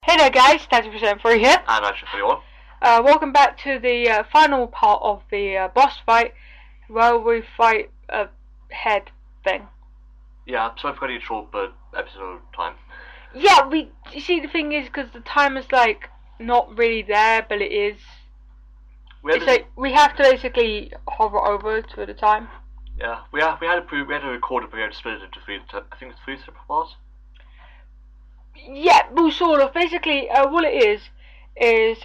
Hey there guys, 90% free here. And actually for you all. Welcome back to the final part of the boss fight, where we fight a head thing. Yeah, sorry for cutting it short, but episode time. Yeah, you see the thing is, because the time is like, not really there, but it is. It's like, we have to basically hover over to the time. Yeah, we had to record it, but we had to split it into three separate parts. Yeah, well, sort of. Basically, what it is there's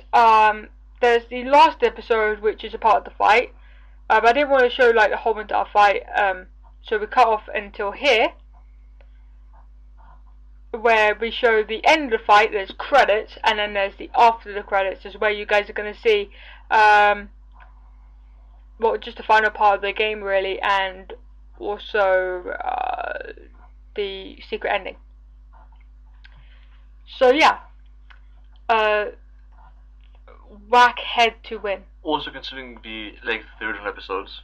the last episode, which is a part of the fight. I didn't want to show like the whole entire fight, so we cut off until here, where we show the end of the fight. There's credits, and then there's the after the credits, is where you guys are going to see just the final part of the game, really, and also the secret ending. So yeah, whack head to win. Also considering the length of the original episodes.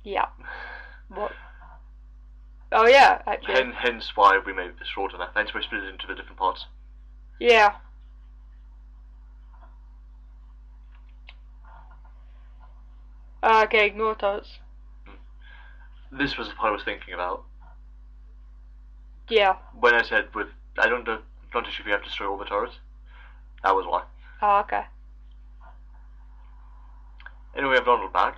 Yeah. What? Oh yeah, actually. Hence why we made this short enough. Hence why we split it into the different parts. Yeah. Okay, ignore those. This was the part I was thinking about. Yeah. When I said I don't know if you have to destroy all the turrets. That was why. Oh, okay. Anyway, we have Donald back.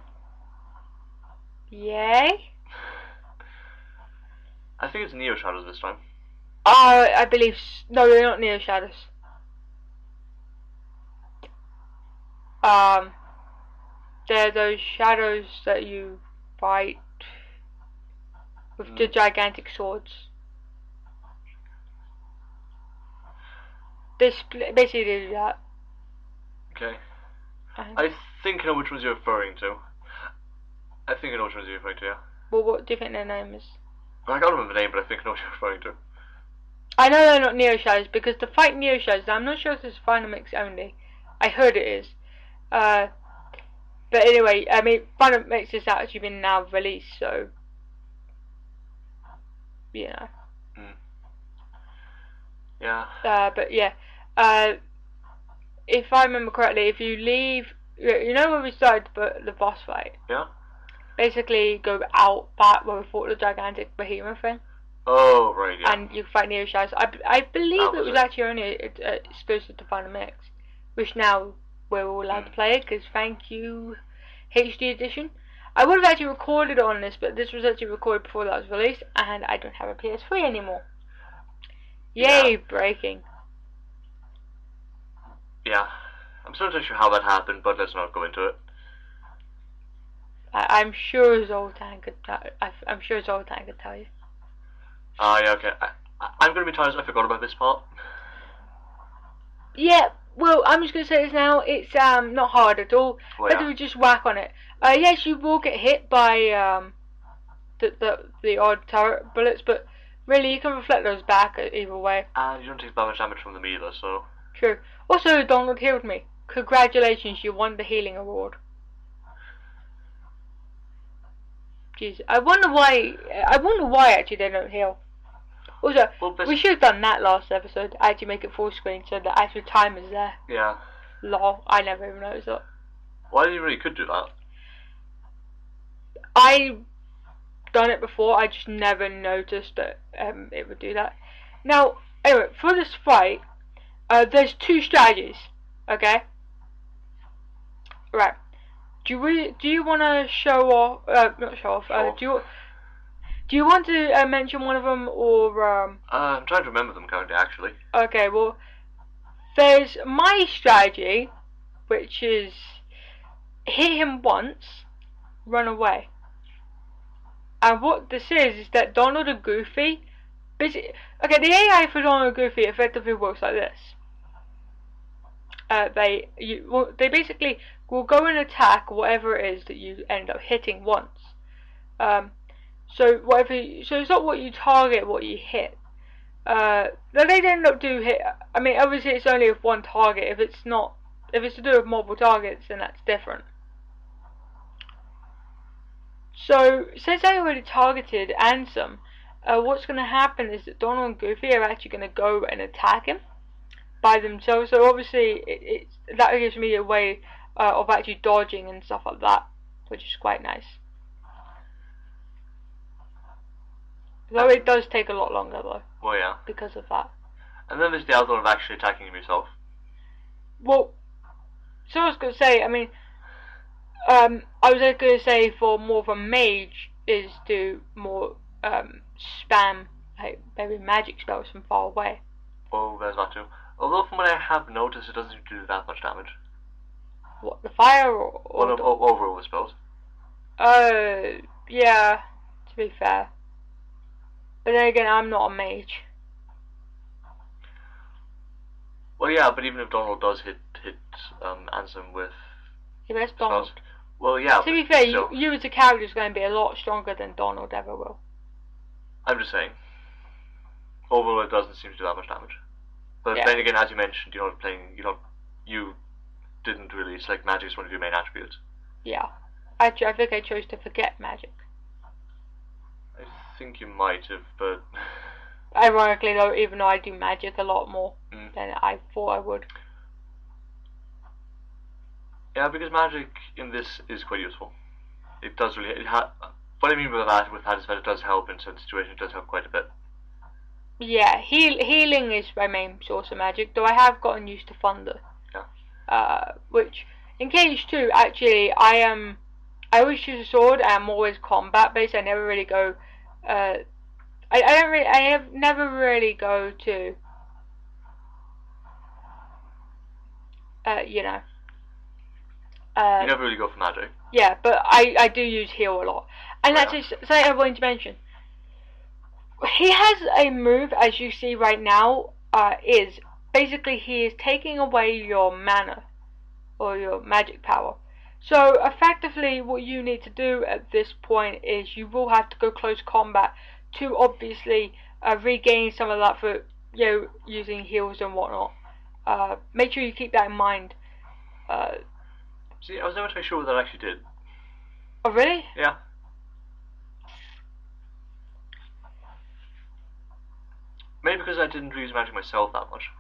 Yay. I think it's Neo Shadows this time. I believe no, they're not Neo Shadows. They're those shadows that you fight with the gigantic swords. They basically do that. Okay. I think I know which ones you're referring to. Yeah. Well, what do you think their name is? I can't remember the name, but I think I know what you're referring to. I know they're not Neo Shadows, because to fight Neo Shadows, I'm not sure if it's Final Mix only. I heard it is. But anyway, I mean, Final Mix has actually been now released, so you know. Yeah. But yeah, if I remember correctly, if you leave, you know where we started the boss fight? Yeah. Basically, go out back where we fought the gigantic behemoth thing. Oh, right, yeah. And you fight Neo Shadows. I believe it was actually only exclusive to Final Mix, which now we're all allowed to play it, because thank you, HD Edition. I would have actually recorded on this, but this was actually recorded before that was released, and I don't have a PS3 anymore. Yay, breaking. Yeah. I'm still not sure how that happened, but let's not go into it. I'm sure Zoltan could tell you. Yeah, okay. I'm going to be honest, I forgot about this part. Yeah, well, I'm just going to say this now. It's not hard at all. But we just whack on it. Yes, you will get hit by the odd turret bullets, but really you can reflect those back either way. And you don't take that much damage from them either, so... True. Also, Donald healed me. Congratulations, you won the healing award. Jeez, I wonder why actually they don't heal. Also, we should have done that last episode. Actually make it full screen so the actual time is there. Yeah. Lol, I never even noticed that. Well, I didn't really could do that. I done it before, I just never noticed that it would do that. Now, anyway, for this fight, there's two strategies, okay? Right. Do you want to show off? Not show off. Sure. Do you want to mention one of them, or I'm trying to remember them currently, actually. Okay, well, there's my strategy, which is hit him once, run away. And what this is that Donald and Goofy, the AI for Donald and Goofy effectively works like this. They basically will go and attack whatever it is that you end up hitting once. So it's not what you target, what you hit. They end up hit. I mean, obviously it's only with one target. If it's to do with multiple targets, then that's different. So since I already targeted Ansem, what's going to happen is that Donald and Goofy are actually going to go and attack him. by themselves. So obviously, that gives me a way of actually dodging and stuff like that, which is quite nice. Though it does take a lot longer, though. Well, yeah. Because of that. And then there's the other one of actually attacking him yourself. Well, so I was going to say, I mean, I was going to say for more of a mage is to more spam, like, maybe magic spells from far away. Oh, there's that too. Although from what I have noticed, it doesn't seem to do that much damage. What, the fire or overall the spells? Yeah, to be fair. But then again, I'm not a mage. Well, yeah, but even if Donald does hit Ansem with... Yeah, that's Donald. Spells, well, yeah. To be fair, you as a character is going to be a lot stronger than Donald ever will. I'm just saying. Overall, it doesn't seem to do that much damage. But yeah. then again, as you mentioned, you didn't really select magic as one of your main attributes. Yeah. I think I chose to forget magic. I think you might have, but... Ironically though, even though I do magic a lot more than I thought I would. Yeah, because magic in this is quite useful. It does really... what I mean by that is that it does help in certain situations, it does help quite a bit. Yeah, healing is my main source of magic, though I have gotten used to thunder. Yeah. Which, in KH2, actually, I always choose a sword, and I'm always combat based. I never really go, I have never really go to, you know. You never really go for magic. Yeah, but I do use heal a lot. And that's something I wanted to mention. He has a move, as you see right now, is basically he is taking away your mana or your magic power. So effectively what you need to do at this point is you will have to go close combat to obviously regain some of that for using heals and whatnot. Make sure you keep that in mind. See, I was never too sure what that actually did. Oh really? Yeah. Maybe because I didn't use magic myself that much.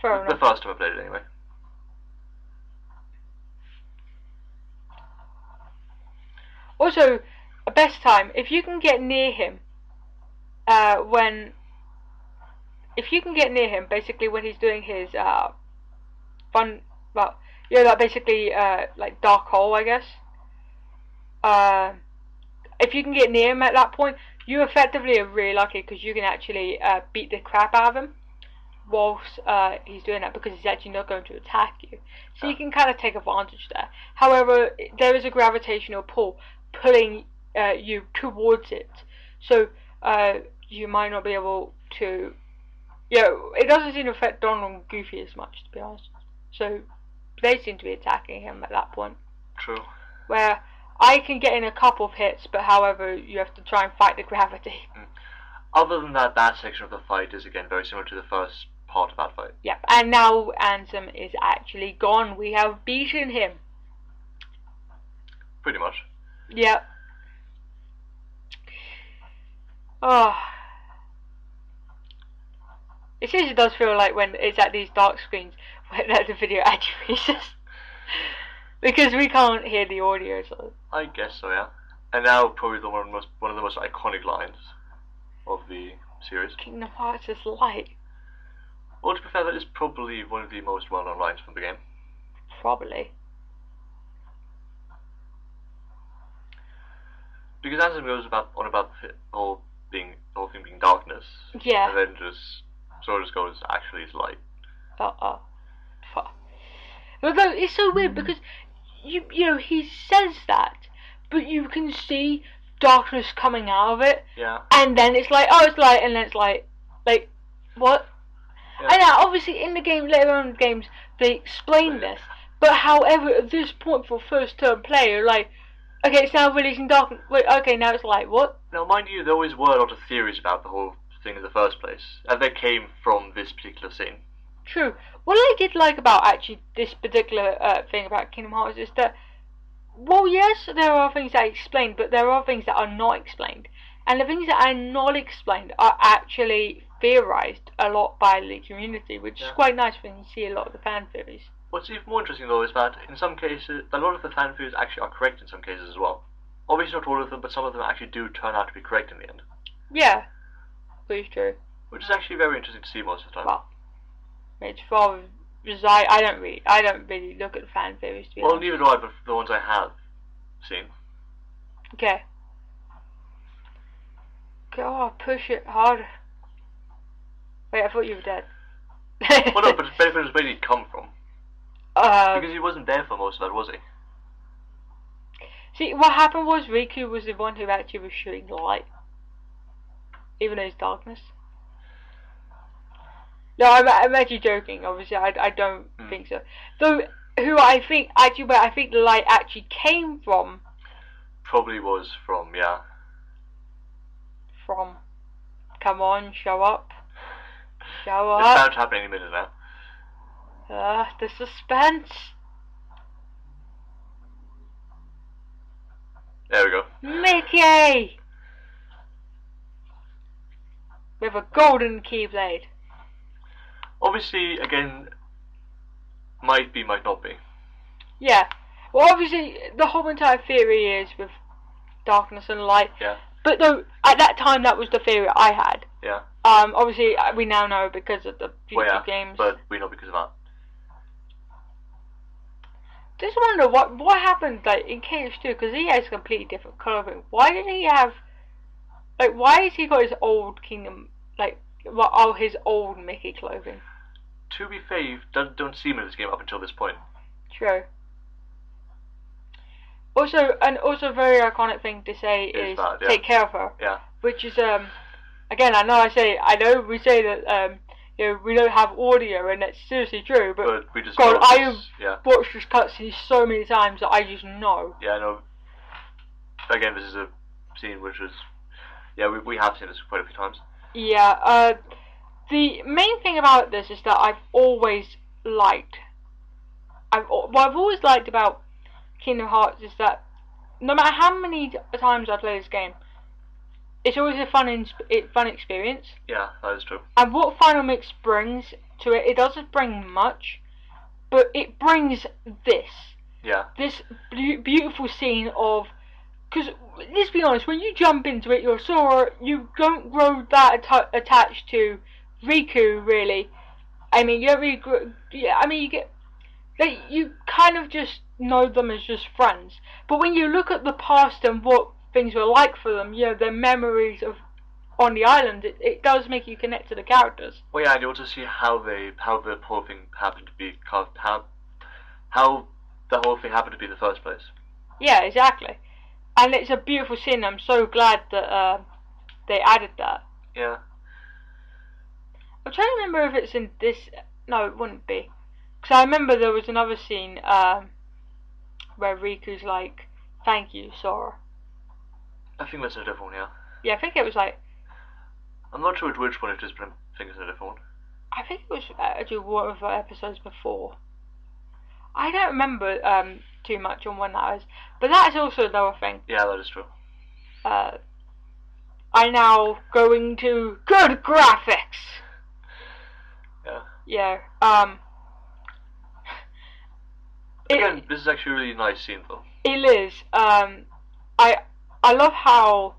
Fair enough. The first time I played it, anyway. Also, a best time, if you can get near him, basically when he's doing his fun, well, that basically like dark hole, I guess. If you can get near him at that point, you effectively are really lucky because you can actually beat the crap out of him whilst he's doing that, because he's actually not going to attack you. So you can kind of take advantage there. However, there is a gravitational pull pulling you towards it. So you might not be able to... it doesn't seem to affect Donald and Goofy as much, to be honest. So they seem to be attacking him at that point. True. Where I can get in a couple of hits, but however, you have to try and fight the gravity. Other than that, that section of the fight is again very similar to the first part of that fight. Yep, and now Ansem is actually gone. We have beaten him. Pretty much. Yep. Oh. It seriously does feel like when it's at these dark screens when the video actually freezes. Because we can't hear the audio, so... I guess so, yeah. And now probably one of the most iconic lines of the series. Kingdom Hearts is light. Well, to be fair, that is probably one of the most well-known lines from the game. Probably. Because Ansem goes on about the whole thing being darkness. Yeah. And then just goes, actually it's light. Although it's so weird because he says that, but you can see darkness coming out of it. Yeah. And then it's like, oh, it's light, and then it's like what? Yeah. And now, obviously, in the game, later on in the games, they explain this. But however, at this point for first-turn player, like, okay, it's now releasing darkness. Wait, okay, now it's light. What? Now, mind you, there always were a lot of theories about the whole thing in the first place, and they came from this particular scene. True. What I did like about actually this particular thing about Kingdom Hearts is that, well, yes, there are things that are explained, but there are things that are not explained. And the things that are not explained are actually theorized a lot by the community, which is quite nice when you see a lot of the fan theories. What's even more interesting though is that in some cases, a lot of the fan theories actually are correct in some cases as well. Obviously not all of them, but some of them actually do turn out to be correct in the end. Yeah, which is true. Which is actually very interesting to see most of the time. Well, it's far because I don't really look at the fan theories, to be honest. Neither do I, but the ones I have seen. Okay. God, push it harder. Wait, I thought you were dead. Well, no, but where did he come from? Because he wasn't there for most of that, was he? See, what happened was Riku was the one who actually was shooting light. Even though it's darkness. No, I'm actually joking, obviously, I don't think so. Though, where I think the light actually came from... Probably was from, yeah. From... Come on, show up. Show up. It's bound to happen any minute now. The suspense. There we go. Mickey! With a golden keyblade. Obviously, again, might be, might not be. Yeah. Well, obviously, the whole entire theory is with darkness and light. Yeah. But though, at that time, that was the theory I had. Yeah. Obviously, we now know because of the future games. But we know because of that. Just wonder what happened like in KH2 because he has completely different clothing. Why did he have why has he got his old Kingdom his old Mickey clothing? To be fair, you don't see him in this game up until this point. True. Also, a very iconic thing to say is that, yeah. Take care of her. Yeah. Which is again I know we say that we don't have audio, and that's seriously true, but we just God, I have yeah. watched this cutscene so many times that I just know. Yeah, I know. Again, this is a scene which is... Yeah, we have seen this quite a few times. Yeah, the main thing about this is that I've always liked... I've always liked about Kingdom Hearts is that no matter how many times I play this game, it's always a fun experience. Yeah, that is true. And what Final Mix brings to it, it doesn't bring much, but it brings this. Yeah. This beautiful scene of... Because, let's be honest, when you jump into it, you're Sora, you don't grow that attached to Riku, really. I mean, you don't really grow... Yeah, I mean, you get... you kind of just know them as just friends. But when you look at the past and what things were like for them, their memories of on the island, it does make you connect to the characters. Well, yeah, and you also see how the whole thing happened to be how the whole thing happened to be in the first place. Yeah, exactly. And it's a beautiful scene. I'm so glad that they added that. Yeah. I'm trying to remember if it's in this. No, it wouldn't be. Because I remember there was another scene where Riku's like, "Thank you, Sora." I think that's a different one, yeah. Yeah, I think it was like... I'm not sure which one it is, but I think it's a different one. I think it was actually one of the episodes before. I don't remember too much on when that is. But that is also another thing. Yeah, that is true. I now going to good graphics! Yeah. Yeah, Again, this is actually a really nice scene, though. It is. I love how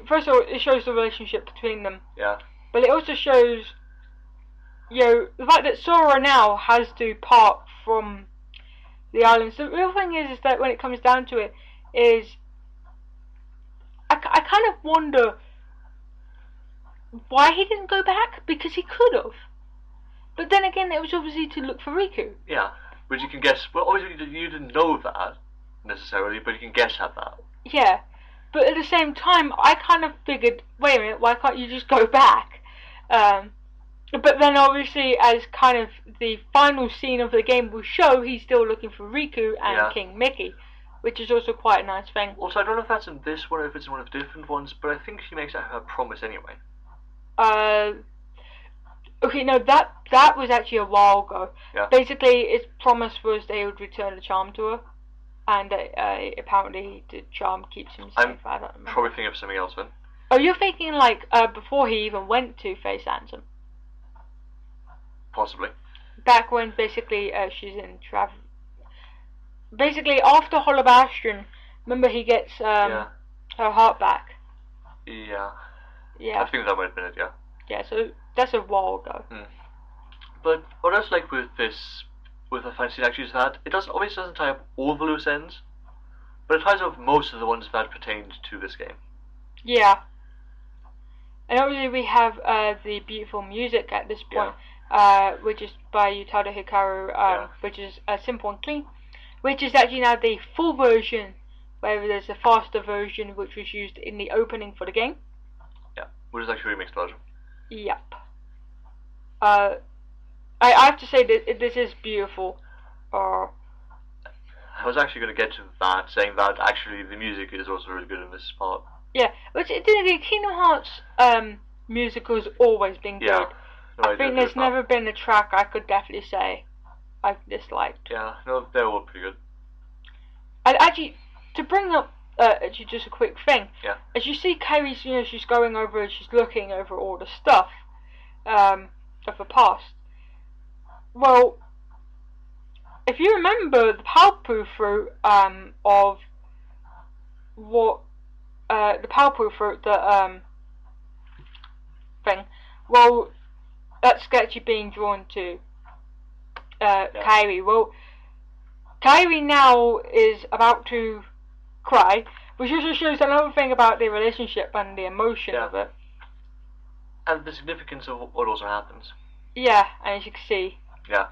first of all it shows the relationship between them. Yeah. But it also shows the fact that Sora now has to part from the islands. The real thing is that when it comes down to it, is I kind of wonder why he didn't go back, because he could have. But then again, it was obviously to look for Riku. Yeah, but you can guess. Well, obviously you didn't know that necessarily, but you can guess at that. Yeah, but at the same time, I kind of figured, wait a minute, why can't you just go back? But then obviously, as kind of the final scene of the game will show, he's still looking for Riku and King Mickey, which is also quite a nice thing. Also, I don't know if that's in this one or if it's in one of the different ones, but I think she makes that her promise anyway. Okay, no, that was actually a while ago. Yeah. Basically, his promise was they would return the charm to her, and apparently the charm keeps him safe. I don't remember. Probably thinking of something else then. Oh, you're thinking like before he even went to face Ansem. Possibly. Back when basically she's in travel. Basically after Hollow Bastion, remember he gets her heart back. Yeah. Yeah. I think that might have been it. Yeah. Yeah. So that's a while ago. But what I also like with this, with the fantasy act she's had, it obviously doesn't tie up all the loose ends, but it ties up most of the ones that pertained to this game. Yeah. And obviously we have the beautiful music at this point, which is by Utada Hikaru, which is simple and clean, which is actually now the full version, where there's a faster version which was used in the opening for the game. Yeah, which is actually a remixed version. Yep. I have to say that this is beautiful. I was actually going to get to that, saying that actually the music is also really good in this part. Yeah, but the Kingdom Hearts musical's always been good. Yeah, no, I think there's never been a track I could definitely say I've disliked. Yeah, no, they're all pretty good. And actually, to bring up actually just a quick thing. Yeah. As you see Kairi, she's going over, she's looking over all the stuff of the past. Well, if you remember the power through of what the power through the thing, well, that's actually being drawn to Kairi. Well, Kairi now is about to cry, which also shows another thing about their relationship and the emotion of it. And the significance of what also happens. Yeah, and as you can see. Yeah.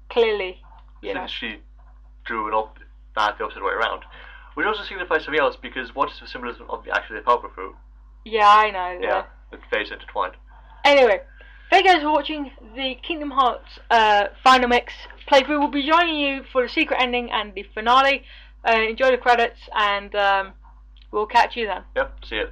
Clearly, since she drew the opposite way around, which also signifies something else, because what is the symbolism of the power through? Yeah, I know. Yeah, it's very intertwined. Anyway, thank you guys for watching the Kingdom Hearts Final Mix playthrough. We'll be joining you for the secret ending and the finale. Enjoy the credits, and we'll catch you then. Yep, see you.